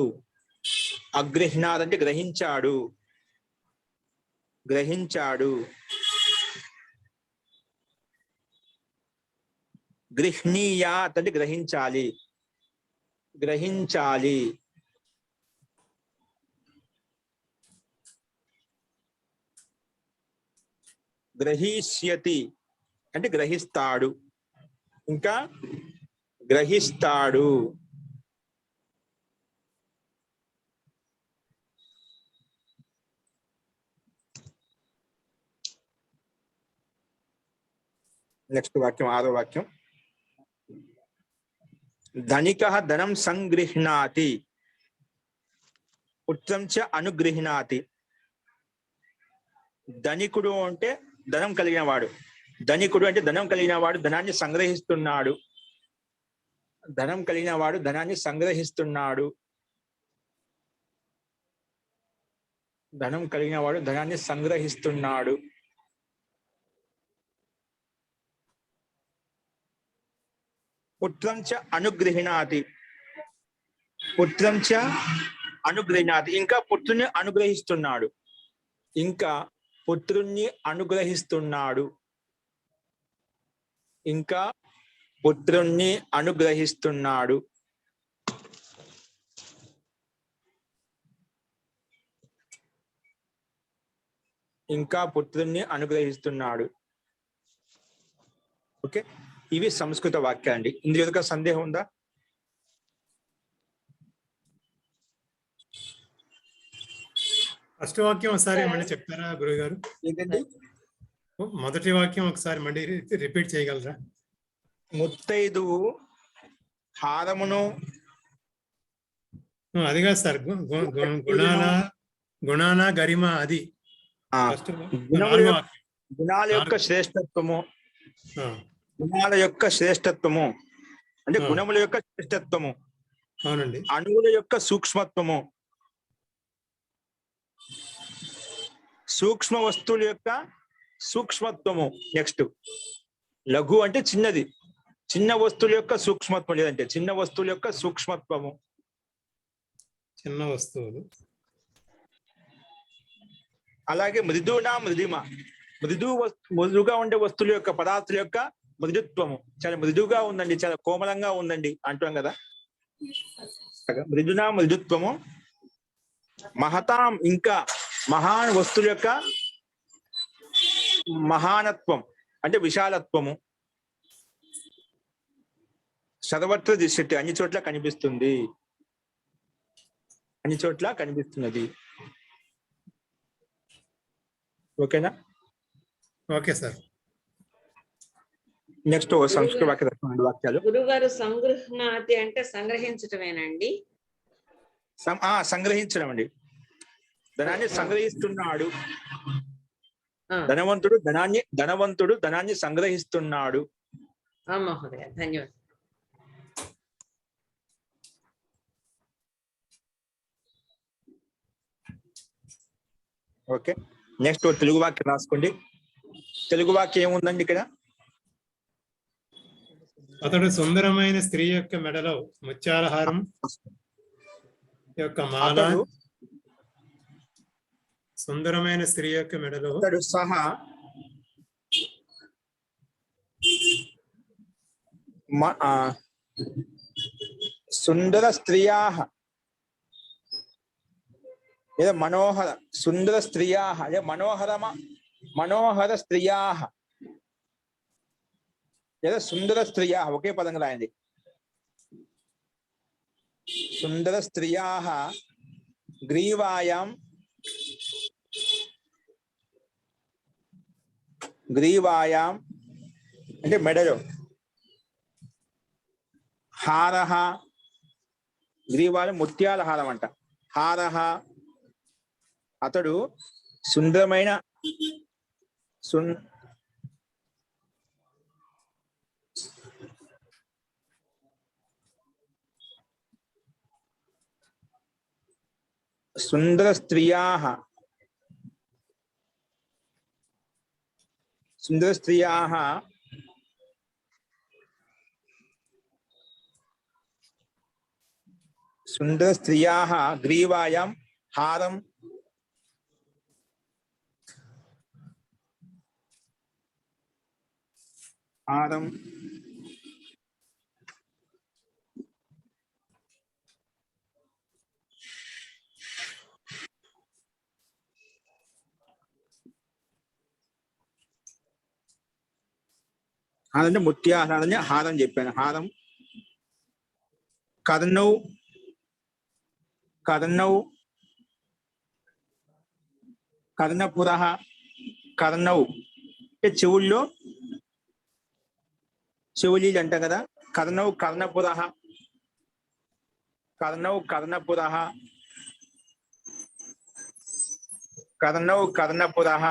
అగృహ్ణాత్ అంటే గ్రహించాడు. గృహ్ణీయాత్ అంటే గ్రహించాలి, గ్రహించాలి. గ్రహీష్యతి అంటే గ్రహిస్తాడు, ఇంకా గ్రహిస్తాడు. నెక్స్ట్ వాక్యం, 6వ వాక్యం. ధనికః ధనం సంగృహ్ణాతి పుత్రం చ అనుగృహ్ణాతి. ధనికుడు అంటే ధనం కలిగిన వాడు, ధనికుడు అంటే ధనం కలిగిన వాడు ధనాన్ని సంగ్రహిస్తున్నాడు, ధనం కలిగిన వాడు ధనాన్ని సంగ్రహిస్తున్నాడు, ధనం కలిగిన వాడు ధనాన్ని సంగ్రహిస్తున్నాడు. పుత్రం చ అనుగృహ్ణాతి, పుత్రం చ అనుగృహ్ణాతి ఇంకా పుత్రుని అనుగ్రహిస్తున్నాడు, ఇంకా పుత్రుణ్ణి అనుగ్రహిస్తున్నాడు, ఇంకా పుత్రుణ్ణి అనుగ్రహిస్తున్నాడు. ఇంకా పుత్రుణ్ణి అనుగ్రహిస్తున్నాడు. ఓకే, ఇవి సంస్కృత వాక్యాలండి. ఇందులో ఏదైనా సందేహం ఉందా? ఫస్ట్ వాక్యం ఒకసారి మళ్ళీ చెప్తారా గురువు గారు? ఏంటండి? మొదటి వాక్యం ఒకసారి మళ్ళీ రిపీట్ చేయగలరా? ముత్తైదువు హారమును, అది కాదు సార్, గుణాల గరిమ అది ఫస్ట్ గుణాల యొక్క శ్రేష్టత్వము, గుణాల యొక్క శ్రేష్టత్వము అంటే గుణముల యొక్క శ్రేష్టత్వము. అవునండి. అణువుల యొక్క సూక్ష్మత్వము, సూక్ష్మ వస్తువుల యొక్క సూక్ష్మత్వము. నెక్స్ట్ లఘు అంటే చిన్నది, చిన్న వస్తువుల యొక్క సూక్ష్మత్వం, లేదంటే చిన్న వస్తువుల యొక్క సూక్ష్మత్వము, చిన్న వస్తువులు. అలాగే మృదునా మృదిమ, మృదుగా ఉండే వస్తువుల యొక్క పదార్థాల యొక్క మృదుత్వము. చాలా మృదుగా ఉందండి, చాలా కోమలంగా ఉందండి అంటాం కదా, మృదునా మృదుత్వము. మహతాం ఇంకా మహాన్ వస్తువుల యొక్క మహానత్వం అంటే విశాలత్వము. సర్వత్ర దృశ్యతే అన్ని చోట్ల కనిపిస్తుంది, అన్ని చోట్ల కనిపిస్తున్నది. ఓకేనా? Okay sir. నెక్స్ట్ సంస్కృత వాక్యాలు. గురుగారు సంగృహ్ణాతి అంటే సంగ్రహించటమేనండి? సంగ్రహించడం అండి. ధనాన్ని సంగ్రహిస్తున్నాడు, ఆ, ధనవంతుడు ధనాన్ని సంగ్రహిస్తున్నాడు. మహోదయ ధన్యవాదాలు. ఓకే, నెక్స్ట్ తెలుగు వాక్యం రాసుకోండి. తెలుగు వాక్యం ఏముందండి ఇక్కడ? అతడు సుందరమైన స్త్రీ యొక్క మెడలో ముత్యాల హారం యొక్క మాల, సుందరమైన స్త్రీ యొక్క మెడలో అతడు సహా సుందర స్త్రియాః లేదా మనోహర సుందర స్త్రియాః లేదా మనోహర స్త్రియాః లేదా సుందర స్త్రియాః ఒకే పదంగా రాయండి. సుందర స్త్రియాః గ్రీవాయాం అంటే మెడలో, హారహ గ్రీవాలు ముత్యాల హారం అంట. హారహ అతడు సుందరమైన సుందర స్త్రియాః గ్రీవాయాం హారం హారం అంటే ముత్యాహారాన్ని హారం చెప్పాను. హారం కర్ణౌ కర్ణౌ కర్ణపురః కర్ణౌ అంటే చెవుల్లో చెవులీలు అంటాం కదా. కర్ణౌ కర్ణపురః కర్ణౌ కర్ణపురః కర్ణౌ కర్ణపురః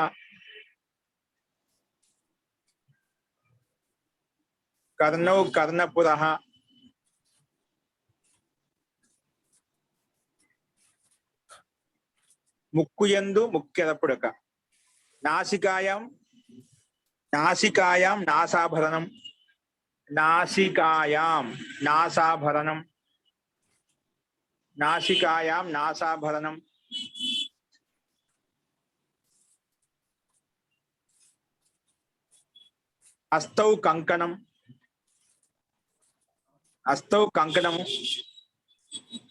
కర్ణౌ కర్ణపురః ముక్కుయందు ముక్కెరపుడక నాసికాయాం నాసికాయాం నాసాభరణం నాసికాయాం నాసాభరణం నాసికాయాం నాసాభరణం హస్తౌ కంకణం హస్తౌ కంకణము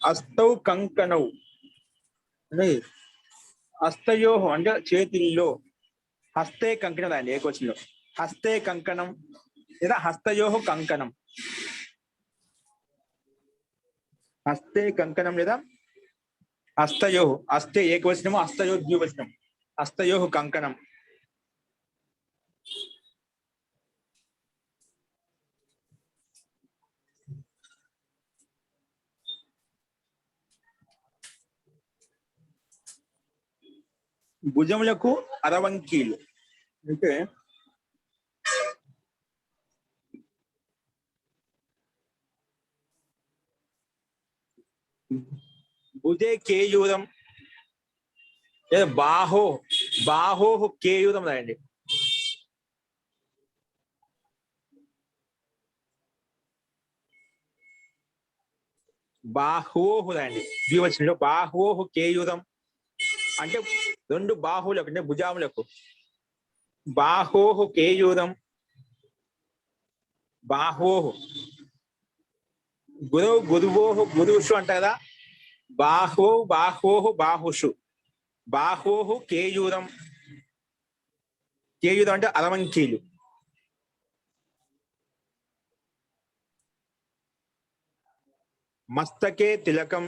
హస్తౌ కంకణౌ అంటే హస్తయో అంటే చేతిల్లో హస్తే కంకణం అండి ఏకొచ్చిందో హస్తే కంకణం లేదా హస్తయో కంకణం హస్తే కంకణం లేదా హస్తయో హస్తే ఏకవచనము హస్తయో ద్వివచనం హస్తయో కంకణం భుజములకు అరవంకీలు అంటే భుజే కేయూరం లేదా బాహో కేయూరం రాయండి. బాహోహు రాయండి ద్వివచనంలో. బాహోహు కేయూరం అంటే రెండు బాహువులకు అంటే భుజాములకు. బాహోహు కేయూరం బాహోహు గురువోహు గురుషు అంట కదా. బాహోహు బాహుషు బాహోహు కేయూరం కేయూరం అంటే అరవంకీలు. మస్తకే తిలకం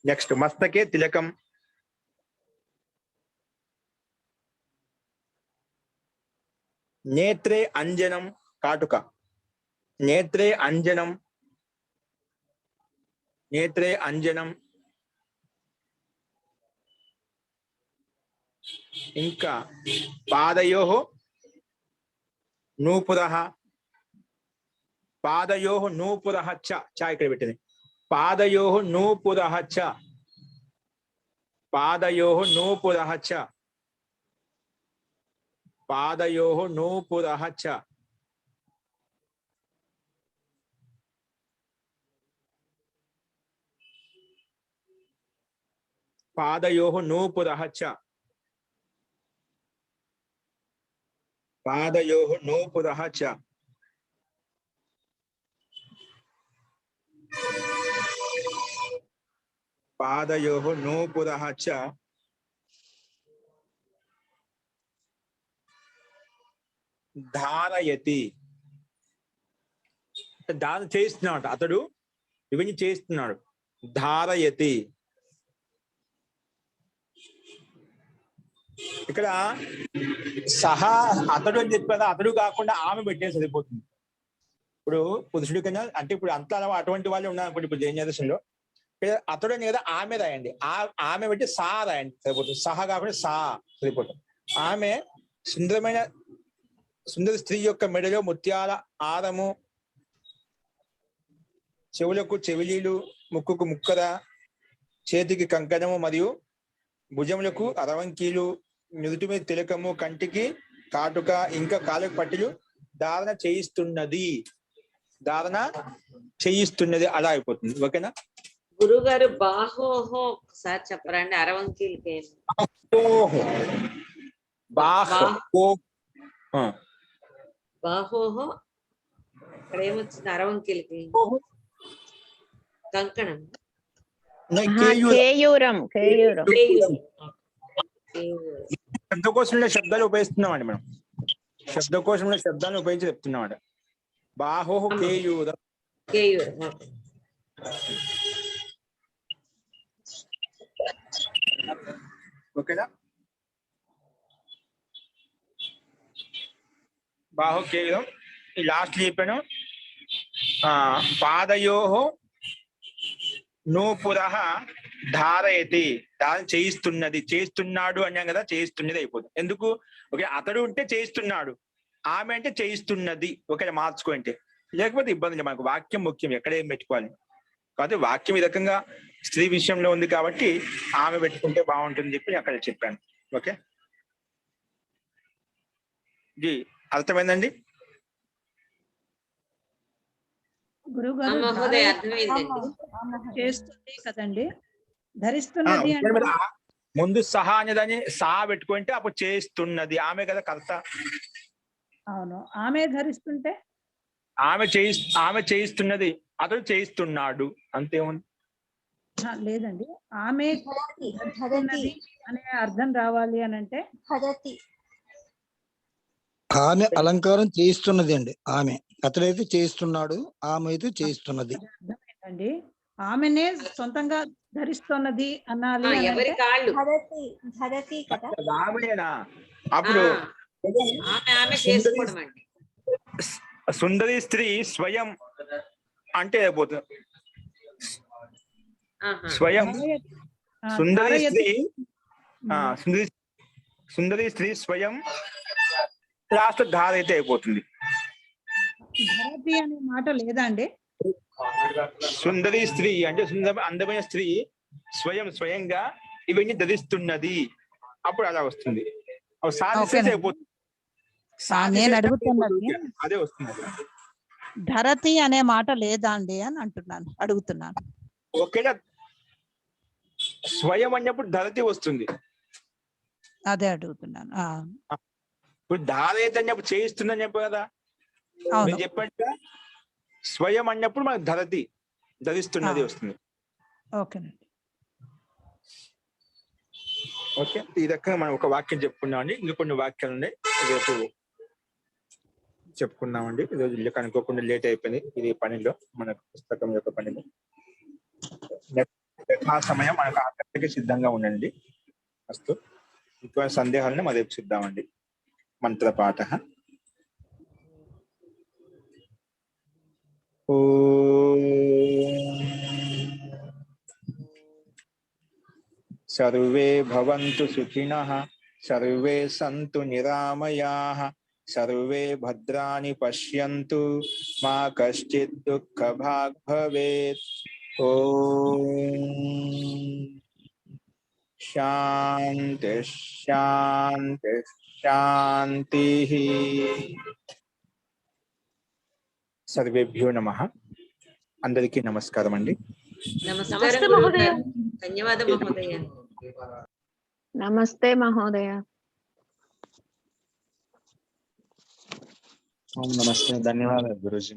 నెక్స్ట్ మస్తకే తిలకం నేత్రే అంజనం కాటుక నేత్రే అంజనం నేత్రే అంజనం ఇంకా పాదయో నూపురః పాదయో నూపురః చ ఇక్కడ పెట్టింది. పాదయో నూపురః చ పాదయో నూపురః చ పాదయో నూపురః చ పాదయో నూపురః చ పాదయో నూపురః చ పాదయో నూపురః చ ధారయతి ధారణ చేస్తున్నాడు అతడు ఇవన్నీ చేస్తున్నాడు. ధారయతి ఇక్కడ సహా అతడు అని చెప్పారు. అతడు కాకుండా ఆమె పెట్టే సరిపోతుంది. ఇప్పుడు పురుషుడి కన్నా అంటే ఇప్పుడు అంతా అటువంటి వాళ్ళు ఉన్నారు అనుకోండి. ఇప్పుడు జైన్ జనరేషన్ లో అతడు అని కదా ఆమె రాయండి. ఆమె పెట్టి సా రాయండి సరిపోతుంది. సహా కాకుండా సా సరిపోతుంది. ఆమె సుందర స్త్రీ యొక్క మెడలో ముత్యాల ఆరము, చెవులకు చెవిలీలు, ముక్కుకు ముక్కర, చేతికి కంకణము మరియు భుజములకు అరవంకీలు, నుదుటి మీద తిలకము, కంటికి కాటుక, ఇంకా కాళ్ళకు పట్టిలు ధారణ చేయిస్తున్నది అలా అయిపోతుంది. ఓకేనా? గురువు గారు బాహోహో ఒకసారి చెప్పరండి. అరవంకీలకి బాహోహో ఇక్కడ ఏమొచ్చింది? అరవంకీలకి కంకణం శబ్దకోశంలో శబ్దాలు ఉపయోగిస్తున్నామండి మనం. శబ్దకోశంలో శబ్దాలను ఉపయోగించి చెప్తున్నామండి. బాహోః కేయూరం. కేయూరం. ఓకే. ఓకేనా? బాహు కేయూరం. ఈ లాస్ట్ చెప్పాను. పాదయోః నూపురః ధారయతి. దాన్ని చేయిస్తున్నది, చేయిస్తున్నాడు అన్నాం కదా, చేయిస్తున్నది అయిపోతుంది. ఎందుకు? ఓకే, అతడు ఉంటే చేయిస్తున్నాడు, ఆమె అంటే చేయిస్తున్నది. ఒకవేళ మార్చుకుంటే, లేకపోతే ఇబ్బంది లేదు. మనకు వాక్యం ముఖ్యం, ఎక్కడ ఏం పెట్టుకోవాలి. కాబట్టి వాక్యం ఈ రకంగా స్త్రీ విషయంలో ఉంది కాబట్టి ఆమె పెట్టుకుంటే బాగుంటుంది చెప్పి అక్కడ చెప్పాను. ఓకే జీ, అర్థమైందండి? గురువు గారు మహోదయ అర్థమైందండి. చేస్తుంది కదండి, ధరిస్తున్నది అంటే మీరు ముందు సహా అనేదాన్ని సహా పెట్టుకుంటే అప్పుడు చేయిస్తున్నది ఆమె కదా కర్త. అవును, ఆమె ధరిస్తుంటే ఆమె చేయిస్తున్నది, అతడు చేయిస్తున్నాడు, అంతేముంది. లేదండి, ఆమె ధరిస్తున్నది అనే అర్థం రావాలి అని అంటే ఆమె అలంకారం చేయిస్తున్నది అండి. ఆమె, అతడైతే చేయిస్తున్నాడు, ఆమె అయితే చేయిస్తున్నది. అర్థమైందండి. ఆమెనే సొంతంగా ధరిస్తున్నది అనాలి అని ఎవరి అంటే కాళ్ళు ఆమెనా? అప్పుడు ఆమె చేసుకోవడం అండి. సుందరి స్త్రీ స్వయం అంటే అయిపోతుంది. స్వయం సుందరి స్త్రీ, సుందరి స్త్రీ స్వయం లాస్ట్ ధార అయితే అయిపోతుంది. ధరతి అనే మాట లేదా అండి? సుందరి స్త్రీ అంటే అందమైన స్త్రీ స్వయంగా ఇవన్నీ ధరిస్తున్నది, అప్పుడు అలా వస్తుంది. సాధిస్తే అయిపోతుంది. నేను అడుగుతున్నది అదే వస్తుంది. ధరతి అనే మాట లేదా అండి అని అంటున్నాను, అడుగుతున్నాను. ఒకేలా స్వయం అన్నప్పుడు ధరతి వస్తుంది. అదే అడుగుతున్నాను. ఇప్పుడు ధార అయితే అన్నప్పుడు చేయిస్తుందని చెప్పు కదా, నేను చెప్పండి. స్వయం అన్నప్పుడు మనకు ధరతి, ధరిస్తున్నది వస్తుంది. ఓకేనండి. ఓకే, ఈ రకంగా మనం ఒక వాక్యం చెప్పుకున్నామండి. ఇంకా కొన్ని వాక్యాలు ఉన్నాయి, రేపు చెప్పుకున్నామండి. ఈరోజు ఇల్లు అనుకోకుండా లేట్ అయిపోయింది ఇది పనిలో, మన పుస్తకం యొక్క పనిలో. ఆ సమయం మనకు ఆఖరికి సిద్ధంగా ఉండండి. అస్తు. ఇటువంటి సందేహాలను మా రేపు సిద్ధామండి. మంత్రపాఠ. సర్వే భవంతు సుఖినః, సర్వే సంతు నిరామయాః, సర్వే భద్రాణి పశ్యంతు, మా కశ్చిత్ దుఃఖభాగ్ భవేత్. ఓం శాంతి శాంతి శాంతి. సర్వేభ్యో నమః. అందరికీ నమస్కారం అండి. నమస్కారం మహోదయ. ధన్యవాద మహోదయ. నమస్తే మహోదయ. నమస్తే, ధన్యవాదాలు గురూజీ.